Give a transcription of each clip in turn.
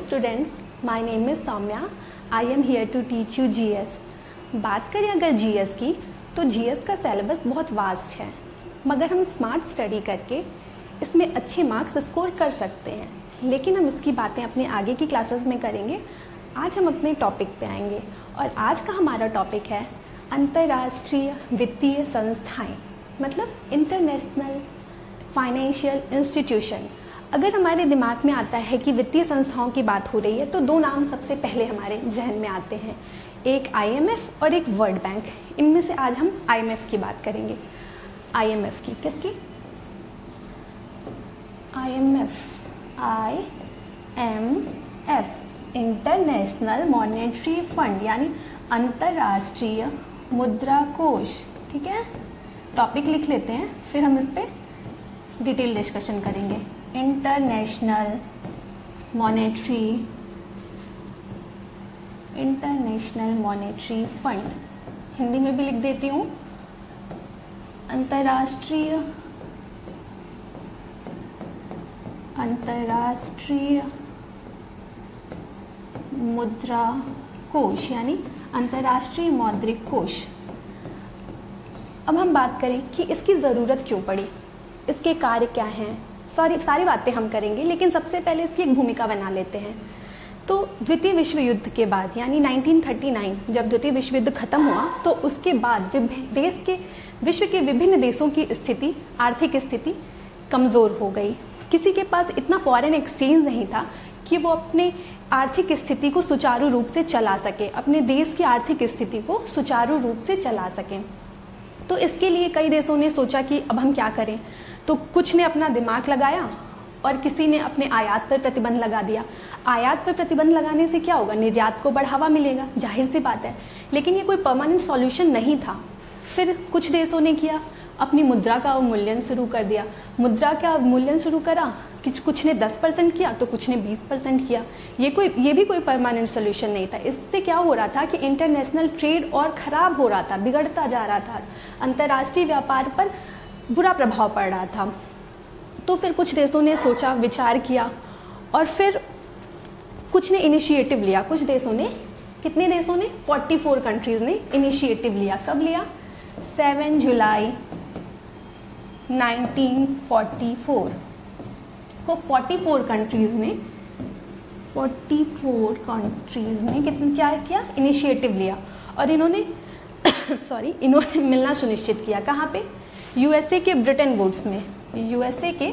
students, my name is Soumya. I am here to teach you GS. बात करें अगर GS की तो GS का सिलेबस बहुत वास्ट है, मगर हम स्मार्ट स्टडी करके इसमें अच्छे मार्क्स स्कोर कर सकते हैं। लेकिन हम इसकी बातें अपने आगे की क्लासेस में करेंगे। आज हम अपने टॉपिक पे आएंगे और आज का हमारा टॉपिक है अंतर्राष्ट्रीय वित्तीय संस्थाएं, मतलब इंटरनेशनल फाइनेंशियल इंस्टीट्यूशन। अगर हमारे दिमाग में आता है कि वित्तीय संस्थाओं की बात हो रही है तो दो नाम सबसे पहले हमारे जहन में आते हैं, एक IMF और एक वर्ल्ड बैंक। इनमें से आज हम IMF की बात करेंगे। IMF की, किसकी? IMF, इंटरनेशनल मॉनेटरी फंड, यानी अंतर्राष्ट्रीय मुद्रा कोष। ठीक है, टॉपिक लिख लेते हैं, फिर हम इस पर डिटेल डिस्कशन करेंगे। इंटरनेशनल मॉनेटरी फंड, हिंदी में भी लिख देती हूँ, अंतर्राष्ट्रीय मुद्रा कोष, यानी अंतर्राष्ट्रीय मौद्रिक कोष। अब हम बात करें कि इसकी ज़रूरत क्यों पड़ी, इसके कार्य क्या हैं, सारी बातें हम करेंगे। लेकिन सबसे पहले इसकी एक भूमिका बना लेते हैं। तो द्वितीय विश्व युद्ध के बाद, यानी 1939 जब द्वितीय विश्व युद्ध खत्म हुआ, तो उसके बाद विश्व के विभिन्न देशों की स्थिति, आर्थिक स्थिति कमज़ोर हो गई। किसी के पास इतना फॉरेन एक्सचेंज नहीं था कि वो अपने आर्थिक स्थिति को सुचारू रूप से चला सके, अपने देश की आर्थिक स्थिति को सुचारू रूप से चला सकें। तो इसके लिए कई देशों ने सोचा कि अब हम क्या करें। तो कुछ ने अपना दिमाग लगाया और किसी ने अपने आयात पर प्रतिबंध लगा दिया। आयात पर प्रतिबंध लगाने से क्या होगा, निर्यात को बढ़ावा मिलेगा, जाहिर सी बात है। लेकिन ये कोई परमानेंट सॉल्यूशन नहीं था। फिर कुछ देशों ने किया, अपनी मुद्रा का अवमूल्यन शुरू कर दिया। मुद्रा का अवमूल्यन शुरू करा, कुछ ने 10% किया तो कुछ ने 20% किया। ये भी कोई परमानेंट सोल्यूशन नहीं था। इससे क्या हो रहा था कि इंटरनेशनल ट्रेड और ख़राब हो रहा था, बिगड़ता जा रहा था, अंतर्राष्ट्रीय व्यापार पर बुरा प्रभाव पड़ रहा था। तो फिर कुछ देशों ने सोचा, विचार किया और फिर कुछ ने इनिशिएटिव लिया। कुछ देशों ने, कितने देशों ने? 44 कंट्रीज़ ने इनिशिएटिव लिया। कब लिया? 7 जुलाई 1944 को 44 कंट्रीज़ ने क्या किया? इनिशिएटिव लिया और इन्होंने मिलना सुनिश्चित किया। कहाँ पे? USA के ब्रिटेन वुड्स में। USA के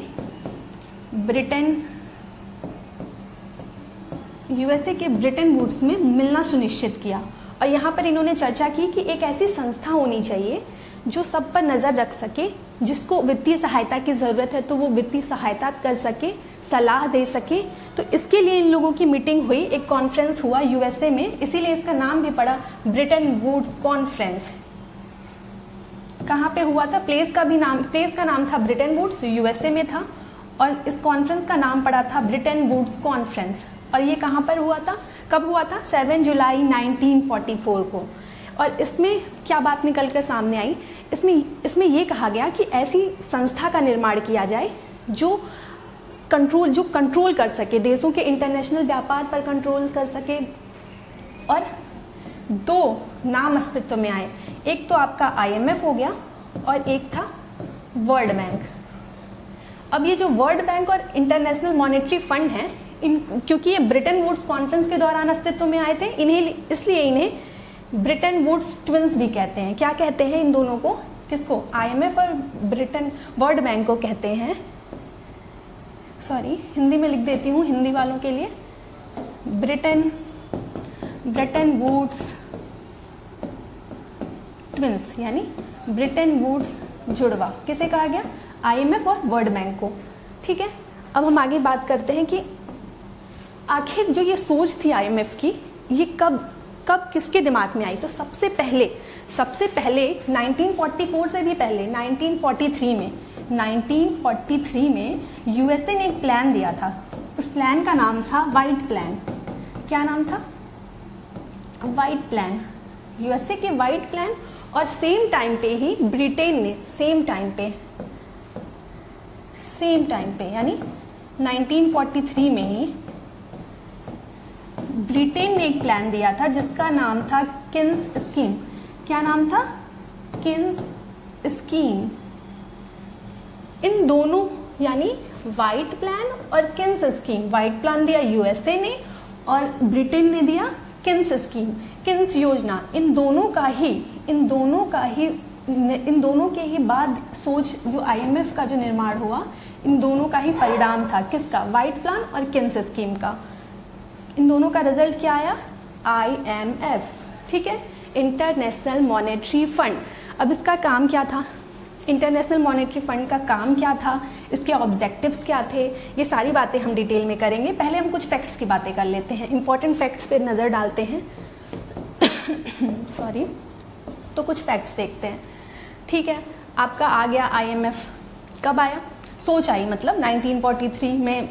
ब्रिटेन वुड्स में मिलना सुनिश्चित किया। और यहाँ पर इन्होंने चर्चा की कि एक ऐसी संस्था होनी चाहिए जो सब पर नज़र रख सके, जिसको वित्तीय सहायता की ज़रूरत है तो वो वित्तीय सहायता कर सके, सलाह दे सके। तो इसके लिए इन लोगों की मीटिंग हुई, एक कॉन्फ्रेंस हुआ USA में, इसीलिए इसका नाम भी पड़ा ब्रिटेन वुड्स कॉन्फ्रेंस। कहाँ पे हुआ था? प्लेस का नाम था ब्रिटेन वुड्स, USA में था, और इस कॉन्फ्रेंस का नाम पड़ा था ब्रिटेन वुड्स कॉन्फ्रेंस। और ये कहाँ पर हुआ था, कब हुआ था? 7 जुलाई 1944 को। और इसमें क्या बात निकल कर सामने आई? इसमें ये कहा गया कि ऐसी संस्था का निर्माण किया जाए जो कंट्रोल कर सके, देशों के इंटरनेशनल व्यापार पर कंट्रोल कर सके। और दो नाम अस्तित्व में आए, एक तो आपका IMF हो गया और एक था वर्ल्ड बैंक। अब ये जो वर्ल्ड बैंक और इंटरनेशनल मॉनेटरी फंड हैं, क्योंकि ये ब्रिटेन वुड्स कॉन्फ्रेंस के दौरान अस्तित्व में आए थे, इसलिए इन्हें ब्रिटेन वुड्स ट्विंस भी कहते हैं। क्या कहते हैं इन दोनों को? किसको? IMF और वर्ल्ड बैंक को कहते हैं। हिंदी में लिख देती हूँ हिंदी वालों के लिए, ब्रिटेन वुड्स ट्विंस, यानी ब्रिटेन वुड्स जुड़वा। किसे कहा गया? IMF और वर्ल्ड बैंक को। ठीक है, अब हम आगे बात करते हैं कि आखिर जो ये सोच थी IMF की, ये कब किसके दिमाग में आई। तो सबसे पहले 1944 से भी पहले 1943 में USA ने एक प्लान दिया था। उस प्लान का नाम था व्हाइट प्लान। क्या नाम था? White plan. USA के व्हाइट प्लान। और सेम टाइम पे ही ब्रिटेन ने सेम टाइम पे यानी 1943 में ही ब्रिटेन ने एक प्लान दिया था जिसका नाम था किन्स स्कीम। क्या नाम था? Keynes scheme. इन दोनों यानी व्हाइट प्लान और किन्स स्कीम, व्हाइट प्लान दिया यूएसए ने और ब्रिटेन ने दिया किन्स स्कीम, किन्स योजना। इन दोनों के ही बाद सोच जो आईएमएफ का जो निर्माण हुआ, इन दोनों का ही परिणाम था। किसका? व्हाइट प्लान और किन्स स्कीम का। इन दोनों का रिजल्ट क्या आया? आईएमएफ, ठीक है, इंटरनेशनल मॉनेटरी फंड। अब इसका काम क्या था? इंटरनेशनल मॉनेटरी फंड का काम क्या था, इसके ऑब्जेक्टिव्स क्या थे, ये सारी बातें हम डिटेल में करेंगे। पहले हम कुछ फैक्ट्स की बातें कर लेते हैं, इंपॉर्टेंट फैक्ट्स पे नज़र डालते हैं। सॉरी, तो कुछ फैक्ट्स देखते हैं। ठीक है, आपका आ गया आईएमएफ। कब आया? सोच आई, मतलब 1943 में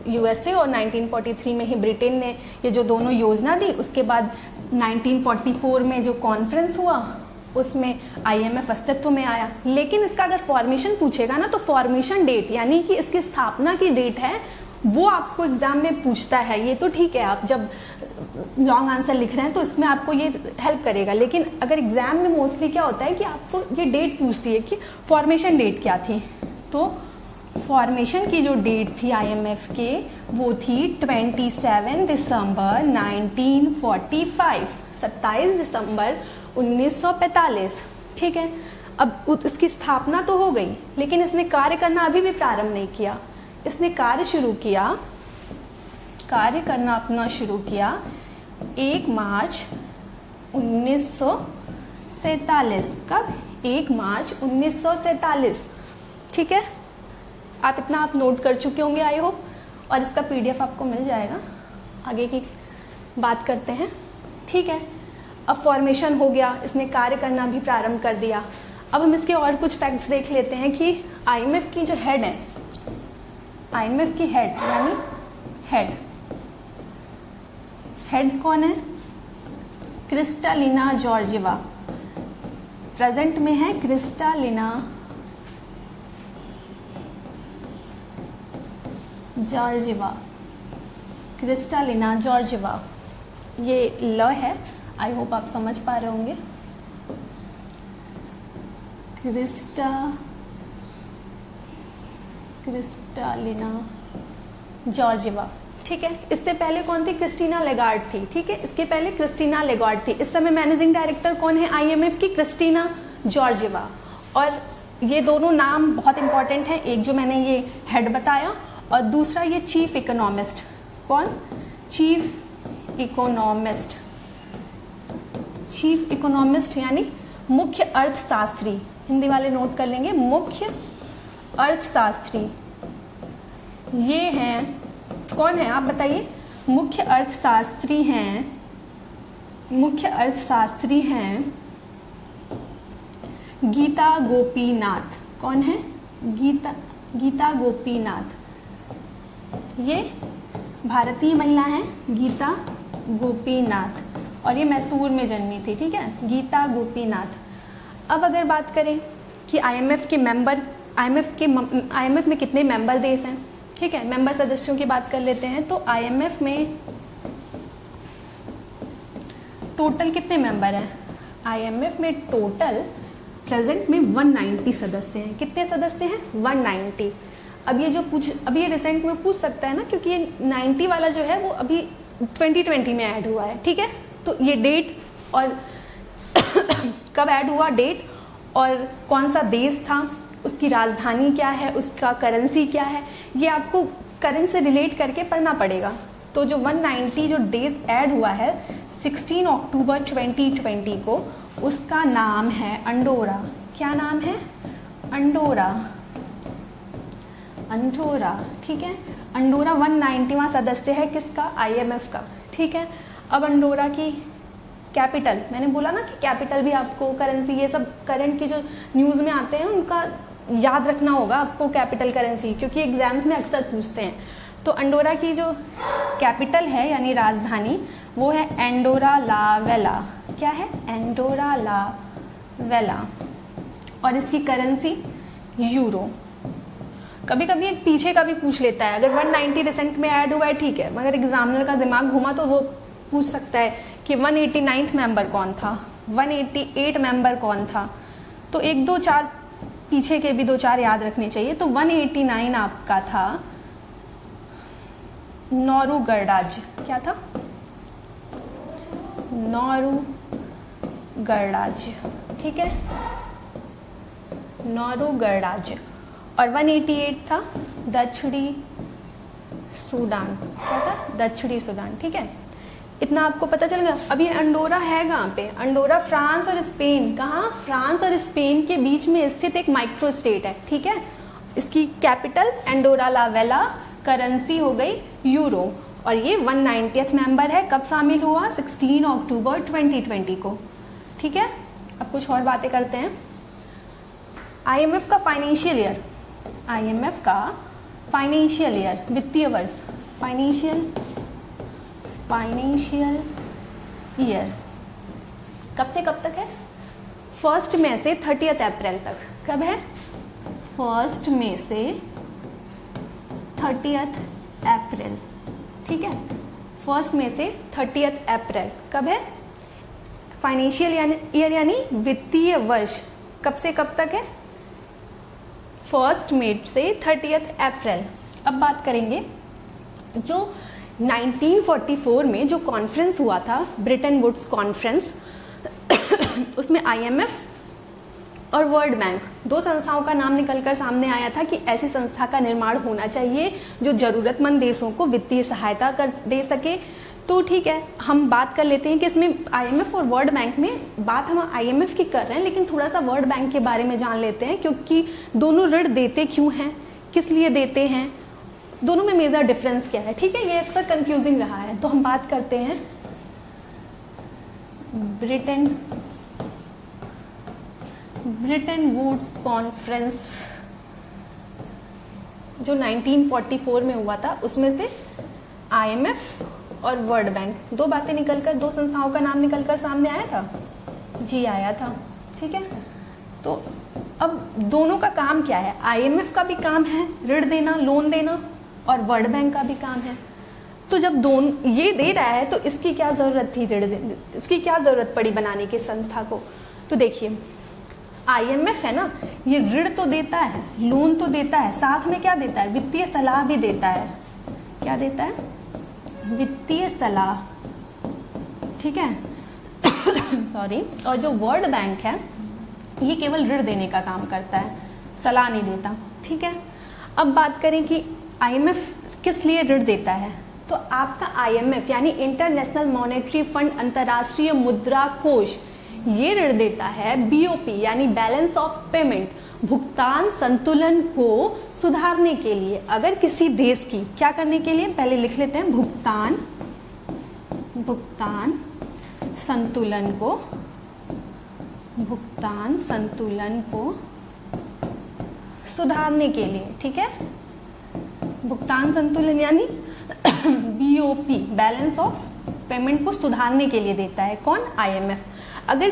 यूएसए और 1943 में ही ब्रिटेन ने ये जो दोनों योजना दी। उसके बाद 1944 में जो कॉन्फ्रेंस हुआ उसमें आईएमएफ अस्तित्व में आया। लेकिन इसका अगर फॉर्मेशन पूछेगा ना, तो फॉर्मेशन डेट यानी कि इसकी स्थापना की डेट है, वो आपको एग्जाम में पूछता है। ये तो ठीक है, आप जब लॉन्ग आंसर लिख रहे हैं तो इसमें आपको ये हेल्प करेगा। लेकिन अगर एग्जाम में मोस्टली क्या होता है कि आपको ये डेट पूछती है कि फॉर्मेशन डेट क्या थी। तो फॉर्मेशन की जो डेट थी आईएमएफ के, वो थी 27 दिसंबर 1945, 27 दिसंबर 1945। ठीक है, अब इसकी स्थापना तो हो गई, लेकिन इसने कार्य करना अभी भी प्रारंभ नहीं किया। इसने कार्य करना अपना शुरू किया 1 मार्च 1947। कब? 1 मार्च 1947। ठीक है, आप इतना आप नोट कर चुके होंगे आई होप, और इसका पीडीएफ आपको मिल जाएगा। आगे की बात करते हैं। ठीक है, अब फॉर्मेशन हो गया, इसने कार्य करना भी प्रारंभ कर दिया। अब हम इसके और कुछ फैक्ट्स देख लेते हैं कि आईएमएफ की जो हेड है, आईएमएफ की हेड यानी हेड कौन है? Kristalina Georgieva. प्रेजेंट में है क्रिस्टालिना जॉर्जिवा। ये ल है, आई होप आप समझ पा रहे होंगे। Kristalina Georgieva. ठीक है, इससे पहले कौन थी? क्रिस्टीना लेगार्ड थी। ठीक है, इसके पहले क्रिस्टीना लेगार्ड थी। इस समय मैनेजिंग डायरेक्टर कौन है आईएमएफ की? Kristina Georgieva. और ये दोनों नाम बहुत इंपॉर्टेंट हैं, एक जो मैंने ये हेड बताया और दूसरा ये चीफ इकोनॉमिस्ट। कौन? चीफ इकोनॉमिस्ट यानी मुख्य अर्थशास्त्री। हिंदी वाले नोट कर लेंगे, मुख्य अर्थशास्त्री। ये हैं, कौन है आप बताइए? मुख्य अर्थशास्त्री हैं गीता गोपीनाथ। कौन है? गीता गोपीनाथ। ये भारतीय महिला हैं गीता गोपीनाथ, और ये मैसूर में जन्मी थी। ठीक है, गीता गोपीनाथ। अब अगर बात करें कि आईएमएफ में कितने मेंबर देश हैं। ठीक है, मेंबर सदस्यों की बात कर लेते हैं। तो आईएमएफ में टोटल कितने मेंबर हैं? आईएमएफ में टोटल प्रेजेंट में 190 सदस्य हैं। कितने सदस्य हैं? 190। अब ये रिसेंट में पूछ सकता है ना, क्योंकि ये 90 वाला जो है वो अभी 2020 में ऐड हुआ है। ठीक है, तो ये डेट और कब ऐड हुआ, डेट और कौन सा देश था, उसकी राजधानी क्या है, उसका करेंसी क्या है, ये आपको करंट से रिलेट करके पढ़ना पड़ेगा। तो जो 190 जो डेज ऐड हुआ है 16 अक्टूबर 2020 को, उसका नाम है अंडोरा। क्या नाम है? अंडोरा। ठीक है, अंडोरा 190वां सदस्य है किसका? आईएमएफ का। ठीक है, अब अंडोरा की कैपिटल, मैंने बोला ना कि कैपिटल भी आपको, करेंसी, ये सब करंट की जो न्यूज़ में आते हैं उनका याद रखना होगा आपको, कैपिटल करेंसी, क्योंकि एग्जाम्स में अक्सर पूछते हैं। तो अंडोरा की जो कैपिटल है यानी राजधानी, वो है एंडोरा ला वेला। क्या है? एंडोरा ला वेला। और इसकी करेंसी यूरो। कभी कभी एक पीछे का भी पूछ लेता है, अगर 190 रिसेंट में ऐड हुआ है ठीक है, मगर एग्जामिनर का दिमाग घुमा तो वो पूछ सकता है कि 189th मेंबर कौन था, 188 मेंबर कौन था, तो एक दो चार पीछे के भी दो चार याद रखने चाहिए। तो 189 आपका था नौरू गणराज्य, क्या था, नौरू गणराज्य, ठीक है, नौरू गणराज्य। और 188 था दक्षिणी सूडान, क्या था, दक्षिणी सूडान, ठीक है। इतना आपको पता चल गया। अब ये अंडोरा है कहाँ पे, अंडोरा फ्रांस और स्पेन, कहाँ, फ्रांस और स्पेन के बीच में स्थित एक माइक्रो स्टेट है, ठीक है। इसकी कैपिटल एंडोरा ला वेला, करेंसी हो गई यूरो, और ये 190th मेंबर है। कब शामिल हुआ, 16 अक्टूबर 2020 को, ठीक है। अब कुछ और बातें करते हैं। IMF का फाइनेंशियल ईयर, IMF का फाइनेंशियल ईयर, वित्तीय वर्ष, फाइनेंशियल ईयर कब से कब तक है, 1 मई से 30 अप्रैल तक। कब है, 1 मई से 30 अप्रैल, ठीक है, 1 मई से 30 अप्रैल कब है, फाइनेंशियल ईयर यानी वित्तीय वर्ष कब से कब तक है, 1 मई से 30 अप्रैल। अब बात करेंगे जो 1944 में जो कॉन्फ्रेंस हुआ था, ब्रिटन वुड्स कॉन्फ्रेंस, उसमें IMF और वर्ल्ड बैंक दो संस्थाओं का नाम निकलकर सामने आया था कि ऐसी संस्था का निर्माण होना चाहिए जो ज़रूरतमंद देशों को वित्तीय सहायता कर दे सके। तो ठीक है, हम बात कर लेते हैं कि इसमें IMF और वर्ल्ड बैंक में, बात हम IMF की कर रहे हैं लेकिन थोड़ा सा वर्ल्ड बैंक के बारे में जान लेते हैं, क्योंकि दोनों ऋण देते क्यों हैं, किस लिए देते हैं, दोनों में मेजर डिफरेंस क्या है, ठीक है। ये अक्सर कंफ्यूजिंग रहा है। तो हम बात करते हैं ब्रिटन वुड्स कॉन्फ्रेंस जो 1944 में हुआ था, उसमें से IMF और वर्ल्ड बैंक दो बातें निकलकर, दो संस्थाओं का नाम निकलकर सामने आया था, जी आया था, ठीक है। तो अब दोनों का काम क्या है, IMF का भी काम है ऋण देना, लोन देना, और वर्ल्ड बैंक का भी काम है। तो जब दोनों ये दे रहा है तो इसकी क्या ज़रूरत थी, ऋण देने, इसकी क्या ज़रूरत पड़ी बनाने की संस्था को। तो देखिए IMF है ना, ये ऋण तो देता है, लोन तो देता है, साथ में क्या देता है, वित्तीय सलाह भी देता है। क्या देता है, वित्तीय सलाह, ठीक है सॉरी। और जो वर्ल्ड बैंक है ये केवल ऋण देने का काम करता है, सलाह नहीं देता, ठीक है। अब बात करें कि IMF किस लिए ऋण देता है, तो आपका IMF यानी इंटरनेशनल मॉनेटरी फंड, अंतर्राष्ट्रीय मुद्रा कोष, ये ऋण देता है BOP यानी बैलेंस ऑफ पेमेंट, भुगतान संतुलन को सुधारने के लिए। अगर किसी देश की, क्या करने के लिए, पहले लिख लेते हैं, भुगतान संतुलन को सुधारने के लिए, ठीक है। भुगतान संतुलन यानी BOP बैलेंस ऑफ पेमेंट को सुधारने के लिए देता है कौन, IMF। अगर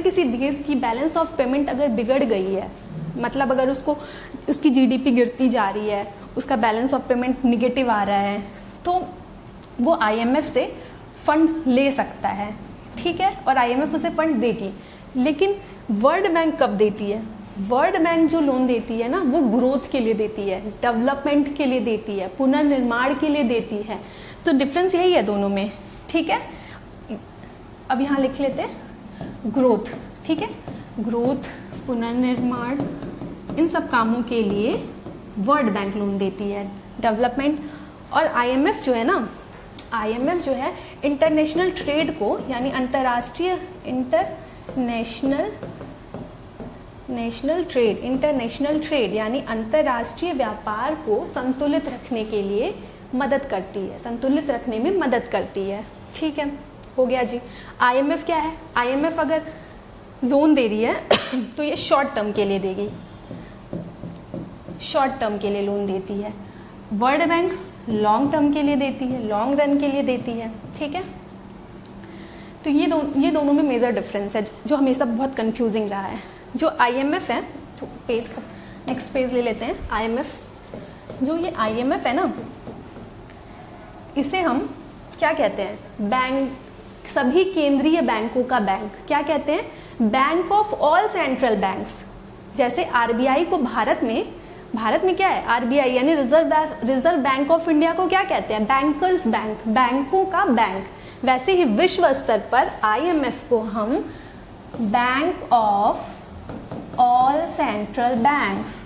किसी देश की बैलेंस ऑफ पेमेंट अगर बिगड़ गई है, मतलब अगर उसकी GDP गिरती जा रही है, उसका बैलेंस ऑफ पेमेंट निगेटिव आ रहा है, तो वो IMF से फंड ले सकता है, ठीक है, और IMF उसे फंड देगी। लेकिन वर्ल्ड बैंक कब देती है, वर्ल्ड बैंक जो लोन देती है ना, वो ग्रोथ के लिए देती है, डेवलपमेंट के लिए देती है, पुनर्निर्माण के लिए देती है। तो डिफरेंस यही है दोनों में, ठीक है। अब यहाँ लिख लेते हैं ग्रोथ, ठीक है, ग्रोथ, पुनर्निर्माण, इन सब कामों के लिए वर्ल्ड बैंक लोन देती है, डेवलपमेंट। और IMF जो है ना, IMF जो है इंटरनेशनल ट्रेड को यानी इंटरनेशनल ट्रेड यानी अंतर्राष्ट्रीय व्यापार को संतुलित रखने के लिए मदद करती है, संतुलित रखने में मदद करती है, ठीक है, हो गया जी। IMF क्या है, IMF अगर लोन दे रही है तो ये शॉर्ट टर्म के लिए देगी, शॉर्ट टर्म के लिए लोन देती है। वर्ल्ड बैंक लॉन्ग टर्म के लिए देती है, लॉन्ग रन के लिए देती है, ठीक है। तो ये दोनों में मेजर डिफरेंस है जो हमेशा बहुत कंफ्यूजिंग रहा है। जो IMF है, तो नेक्स्ट पेज ले लेते हैं। IMF, जो ये IMF है ना, इसे हम क्या कहते हैं? बैंक, सभी केंद्रीय बैंकों का बैंक क्या कहते हैं? Bank of all central banks. जैसे आरबीआई को भारत में क्या है? आरबीआई यानी रिजर्व बैंक ऑफ इंडिया को क्या कहते हैं? बैंकर्स बैंक, बैंकों का बैंक। वैसे ही विश्व स्तर पर आईएमएफ को हम bank of all central banks,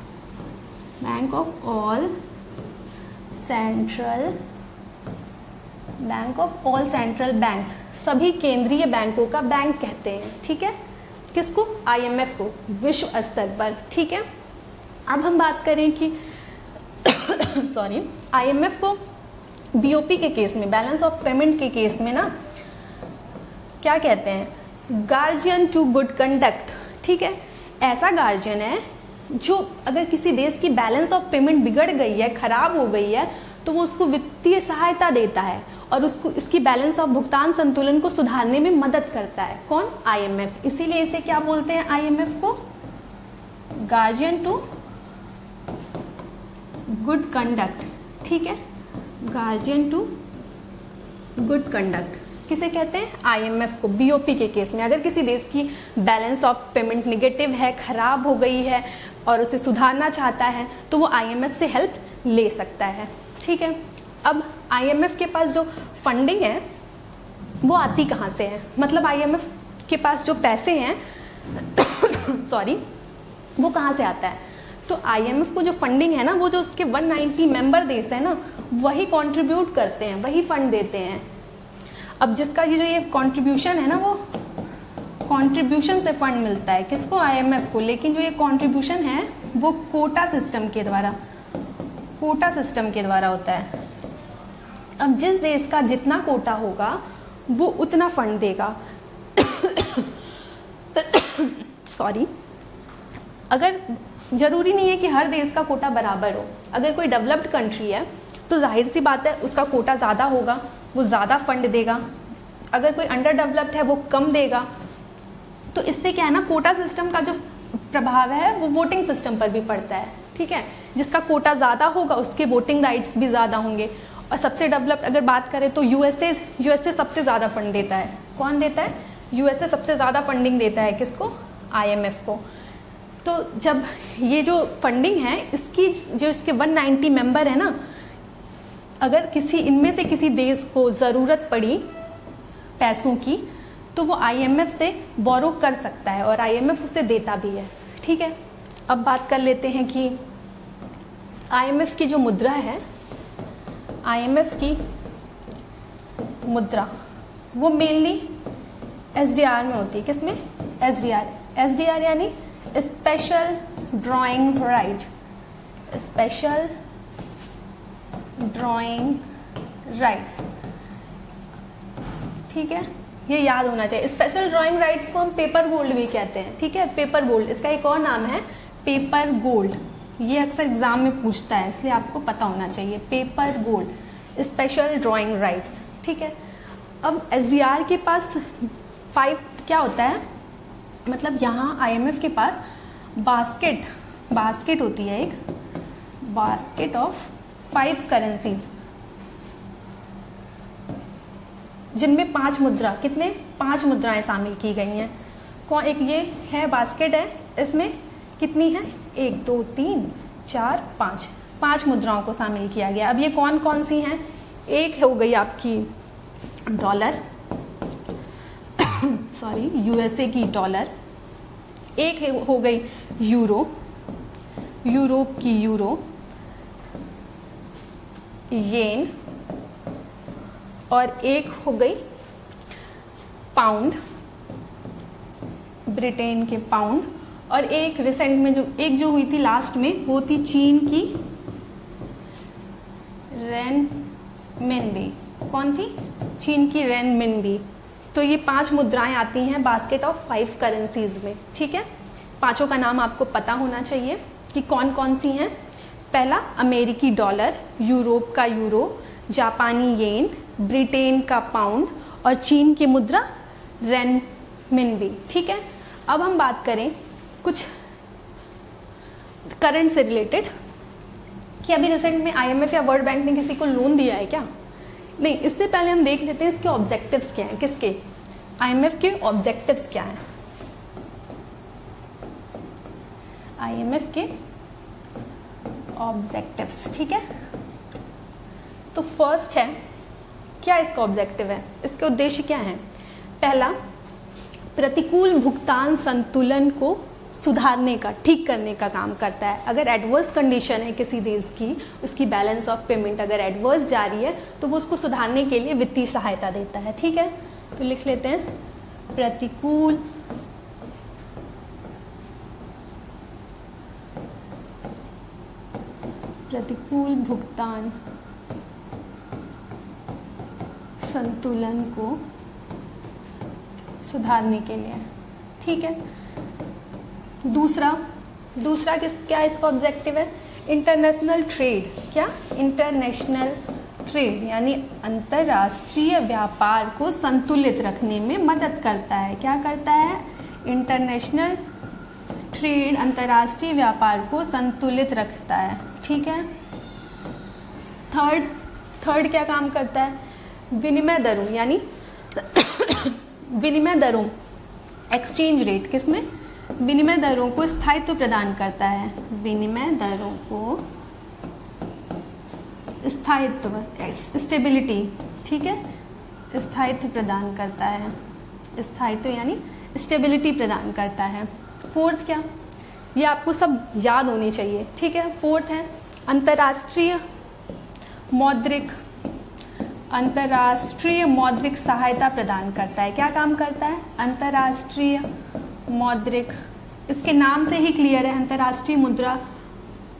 bank of all central banks, सभी केंद्रीय बैंकों का बैंक कहते हैं। ठीक है, किसको? आईएमएफ को, विश्व स्तर पर। ठीक है, अब हम बात करें कि सॉरी, आईएमएफ को बीओपी के केस में, बैलेंस ऑफ पेमेंट के केस में ना क्या कहते हैं? Guardian to good conduct. ठीक है, ऐसा गार्जियन है जो अगर किसी देश की बैलेंस ऑफ पेमेंट बिगड़ गई है, खराब हो गई है, तो वो उसको वित्तीय सहायता देता है और उसको इसकी बैलेंस ऑफ भुगतान संतुलन को सुधारने में मदद करता है। कौन? आईएमएफ। इसीलिए इसे क्या बोलते हैं? आईएमएफ को गार्जियन टू गुड कंडक्ट। ठीक है, गार्जियन टू गुड कंडक्ट किसे कहते हैं? आईएमएफ को। बीओपी के केस में अगर किसी देश की बैलेंस ऑफ पेमेंट निगेटिव है, खराब हो गई है और उसे सुधारना चाहता है, तो वो आईएमएफ से हेल्प ले सकता है। ठीक है, अब आईएमएफ के पास जो फंडिंग है वो आती कहाँ से है? मतलब आईएमएफ के पास जो पैसे हैं सॉरी, वो कहाँ से आता है? तो आईएमएफ को जो फंडिंग है ना, वो जो उसके 190 मेंबर देश है ना, वही कंट्रीब्यूट करते हैं, वही फंड देते हैं। अब जिसका ये कंट्रीब्यूशन है ना, वो कंट्रीब्यूशन से फंड मिलता है। किसको? आईएमएफ को। लेकिन जो ये कंट्रीब्यूशन है वो कोटा सिस्टम के द्वारा होता है। अब जिस देश का जितना कोटा होगा वो उतना फंड देगा सॉरी, अगर जरूरी नहीं है कि हर देश का कोटा बराबर हो। अगर कोई डेवलप्ड कंट्री है तो जाहिर सी बात है उसका कोटा ज़्यादा होगा, वो ज़्यादा फंड देगा। अगर कोई अंडर डेवलप्ड है वो कम देगा। तो इससे क्या है ना, कोटा सिस्टम का जो प्रभाव है वो वोटिंग सिस्टम पर भी पड़ता है। ठीक है, जिसका कोटा ज़्यादा होगा उसके वोटिंग राइट्स भी ज़्यादा होंगे। और सबसे डेवलप्ड अगर बात करें तो यूएसए सबसे ज़्यादा फंड देता है। कौन देता है? यूएसए सबसे ज़्यादा फंडिंग देता है। किसको? आईएमएफ को। तो जब ये जो फंडिंग है इसकी जो इसके 190 मेंबर है ना, अगर इनमें से किसी देश को ज़रूरत पड़ी पैसों की तो वो आईएमएफ से बोरो कर सकता है और आईएमएफ उसे देता भी है। ठीक है, अब बात कर लेते हैं कि आईएमएफ की जो मुद्रा है, आईएमएफ की मुद्रा वो मेनली एसडीआर में होती है। किसमें? एसडीआर यानी special drawing right, special drawing rights. ठीक है, ये याद होना चाहिए। स्पेशल ड्राइंग राइट्स को हम पेपर गोल्ड भी कहते हैं। ठीक है, पेपर गोल्ड, इसका एक और नाम है पेपर गोल्ड। ये अक्सर एग्जाम में पूछता है, इसलिए आपको पता होना चाहिए। Paper gold, special drawing rights. ठीक है, अब एसडीआर के पास 5 क्या होता है, मतलब यहाँ आईएमएफ के पास बास्केट होती है, एक बास्केट ऑफ 5 करेंसीज, जिनमें 5 मुद्रा, कितने? 5 मुद्राएं शामिल की गई हैं। कौन? एक ये है बास्केट है, इसमें कितनी है? 1 2 3 4 5 मुद्राओं को शामिल किया गया। अब ये कौन कौन सी हैं? एक हो गई आपकी डॉलर सॉरी, यूएसए की डॉलर। एक हो गई यूरो, यूरोप की यूरो, येन, और एक हो गई पाउंड, ब्रिटेन के पाउंड, और एक रिसेंट में जो हुई थी लास्ट में, वो थी चीन की रेनमिनबी। कौन थी? चीन की रेनमिनबी। तो ये 5 मुद्राएं आती हैं बास्केट ऑफ 5 करेंसीज में। ठीक है, पांचों का नाम आपको पता होना चाहिए कि कौन कौन सी हैं। पहला अमेरिकी डॉलर, यूरोप का यूरो, जापानी येन, ब्रिटेन का पाउंड और चीन की मुद्रा रेनमिनबी। ठीक है, अब हम बात करें कुछ करंट से रिलेटेड कि अभी रिसेंट में आईएमएफ या वर्ल्ड बैंक ने किसी को लोन दिया है क्या? नहीं, इससे पहले हम देख लेते हैं इसके ऑब्जेक्टिव्स क्या हैं। किसके? आईएमएफ के ऑब्जेक्टिव्स क्या हैं? आईएमएफ के ऑब्जेक्टिव्स, ठीक है। तो फर्स्ट है, क्या इसका ऑब्जेक्टिव है, इसके उद्देश्य क्या हैं? पहला, प्रतिकूल भुगतान संतुलन को सुधारने का, ठीक करने का काम करता है। अगर एडवर्स कंडीशन है किसी देश की, उसकी बैलेंस ऑफ पेमेंट अगर एडवर्स जा रही है तो वो उसको सुधारने के लिए वित्तीय सहायता देता है, ठीक है। तो लिख लेते हैं, प्रतिकूल भुगतान संतुलन को सुधारने के लिए, ठीक है। दूसरा क्या इसका ऑब्जेक्टिव है? International trade. क्या? इंटरनेशनल ट्रेड यानी अंतर्राष्ट्रीय व्यापार को संतुलित रखने में मदद करता है। क्या करता है? इंटरनेशनल ट्रेड अंतर्राष्ट्रीय व्यापार को संतुलित रखता है, ठीक है। थर्ड क्या काम करता है? विनिमय दरों यानी विनिमय दरों, एक्सचेंज रेट, किसमें? विनिमय दरों को स्थायित्व प्रदान करता है। विनिमय दरों को स्थायित्व, स्टेबिलिटी, ठीक है, स्थायित्व प्रदान करता है। स्थायित्व यानी स्टेबिलिटी प्रदान करता है। फोर्थ क्या? ये आपको सब याद होने चाहिए, ठीक है। फोर्थ है अंतर्राष्ट्रीय मौद्रिक सहायता प्रदान करता है। क्या काम करता है? अंतर्राष्ट्रीय मौद्रिक, इसके नाम से ही क्लियर है, अंतर्राष्ट्रीय मुद्रा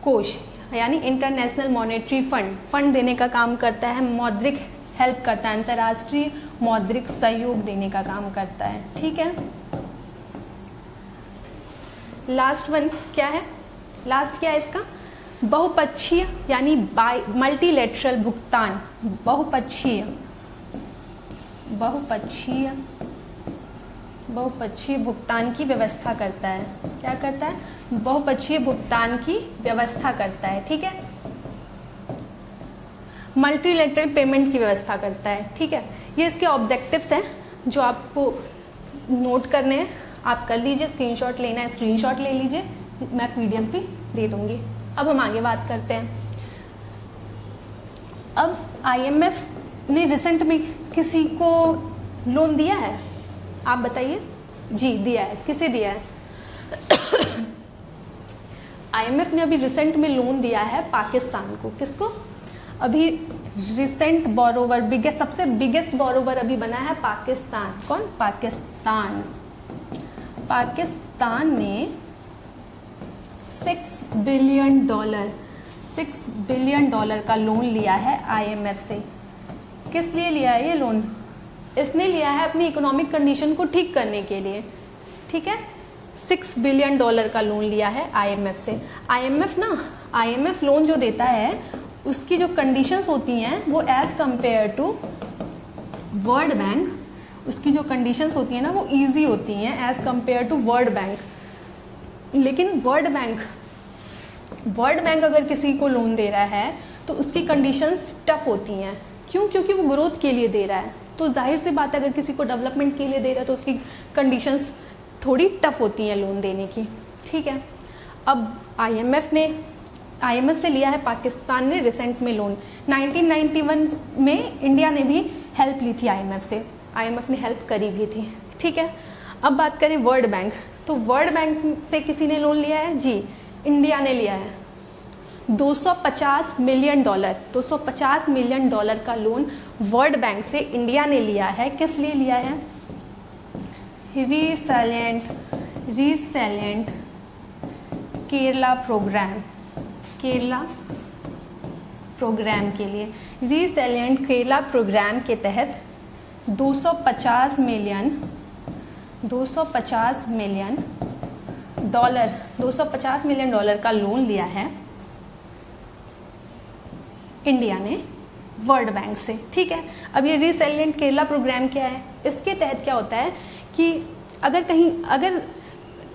कोष यानी इंटरनेशनल मॉनेटरी फंड देने का काम करता है, मौद्रिक हेल्प करता है, अंतर्राष्ट्रीय मौद्रिक सहयोग देने का काम करता है, ठीक है। लास्ट वन क्या है? लास्ट क्या है इसका? बहुपक्षीय यानी मल्टीलेटरल भुगतान, बहुपक्षीय भुगतान की व्यवस्था करता है। क्या करता है? बहुपक्षीय भुगतान की व्यवस्था करता है, ठीक है। मल्टीलेटरल पेमेंट की व्यवस्था करता है, ठीक है। ये इसके ऑब्जेक्टिव्स हैं जो आपको नोट करने हैं, आप कर लीजिए। स्क्रीनशॉट लेना है, स्क्रीनशॉट ले लीजिए, मैं पीडीएफ भी दे दूंगी। अब हम आगे बात करते हैं। अब आईएमएफ ने रिसेंट में किसी को लोन दिया है? आप बताइए। जी दिया है। किसे दिया है? आईएमएफ ने अभी रिसेंट में लोन दिया है पाकिस्तान को। किसको? अभी रिसेंट बोरोवर, सबसे बिगेस्ट बोरोवर अभी बना है पाकिस्तान। कौन? पाकिस्तान ने $6 बिलियन का लोन लिया है आईएमएफ से। किस लिए लिया है ये लोन? इसने लिया है अपनी इकोनॉमिक कंडीशन को ठीक करने के लिए, ठीक है। $6 बिलियन का लोन लिया है आईएमएफ से। आईएमएफ लोन जो देता है उसकी जो कंडीशंस होती हैं वो as compare to World Bank, उसकी जो कंडीशंस होती हैं ना वो इजी होती हैं as compare to World Bank. लेकिन वर्ल्ड बैंक अगर किसी को लोन दे रहा है तो उसकी कंडीशंस टफ होती हैं। क्यों? क्योंकि वो ग्रोथ के लिए दे रहा है, तो जाहिर सी बात है अगर किसी को डेवलपमेंट के लिए दे रहा है तो उसकी कंडीशंस थोड़ी टफ होती हैं लोन देने की, ठीक है। अब आईएमएफ से लिया है पाकिस्तान ने रिसेंट में लोन। 1991 में इंडिया ने भी हेल्प ली थी आईएमएफ से, आईएमएफ ने हेल्प करी भी थी, ठीक है। अब बात करें वर्ल्ड बैंक, तो वर्ल्ड बैंक से किसी ने लोन लिया है? जी इंडिया ने लिया है। $250 मिलियन का लोन वर्ल्ड बैंक से इंडिया ने लिया है। किस लिए लिया है? रीसेलिएंट केरला प्रोग्राम के लिए। रीसेलिएंट केरला प्रोग्राम के तहत $250 मिलियन का लोन लिया है इंडिया ने वर्ल्ड बैंक से, ठीक है। अब ये रीसेलिएंट केरला प्रोग्राम क्या है? इसके तहत क्या होता है कि अगर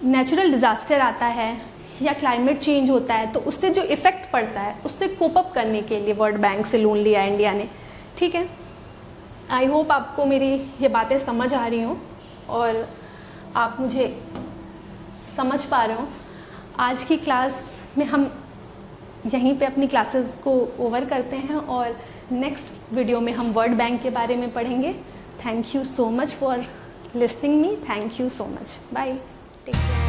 नेचुरल डिज़ास्टर आता है या क्लाइमेट चेंज होता है तो उससे जो इफ़ेक्ट पड़ता है उससे कोप अप करने के लिए वर्ल्ड बैंक से लोन लिया है इंडिया ने, ठीक है। आई होप आपको मेरी ये बातें समझ आ रही हों और आप मुझे समझ पा रहे हो। आज की क्लास में हम यहीं पे अपनी क्लासेस को ओवर करते हैं और नेक्स्ट वीडियो में हम वर्ड बैंक के बारे में पढ़ेंगे। Thank you so much for listening me. Thank you so much. Bye. Take care.